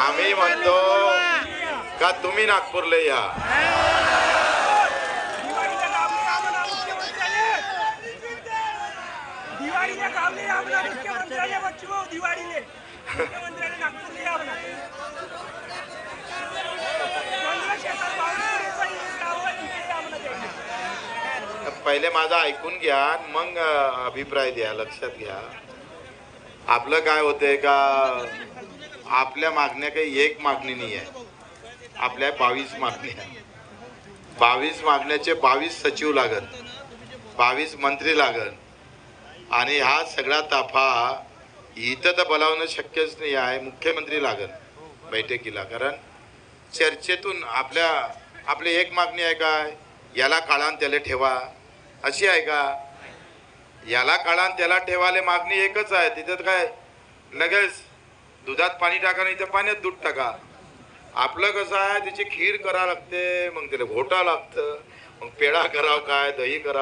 आम्ही म्हणतो का तुम्ही नागपूरला या. पहिले माझा ऐकून घ्या मग अभिप्राय द्या. लक्षात घ्या आपलं काय होतंय का आपल्या मागण्या काही एक मागणी नाही आहे. आपल्या 22 मागण्या. 22 मागण्याचे 22 सचिव लागत, 22 मंत्री लागत आणि हा सगळा ताफा इथं तर बोलावणं शक्यच नाही आहे. मुख्यमंत्री लागत बैठकीला. कारण चर्चेतून आपली एक मागणी आहे काय याला काळान त्याला ठेवा अशी आहे का. याला काळान त्याला ठेवाले मागणी एकच आहे. तिथं काय लगेच दुधात पाणी टाका नाही तर पाण्यात दूध टाका. आपलं कसं आहे त्याची खीर करा लागते, मग त्याला घोटा लागतं, मग पेढा करावं काय दही करावं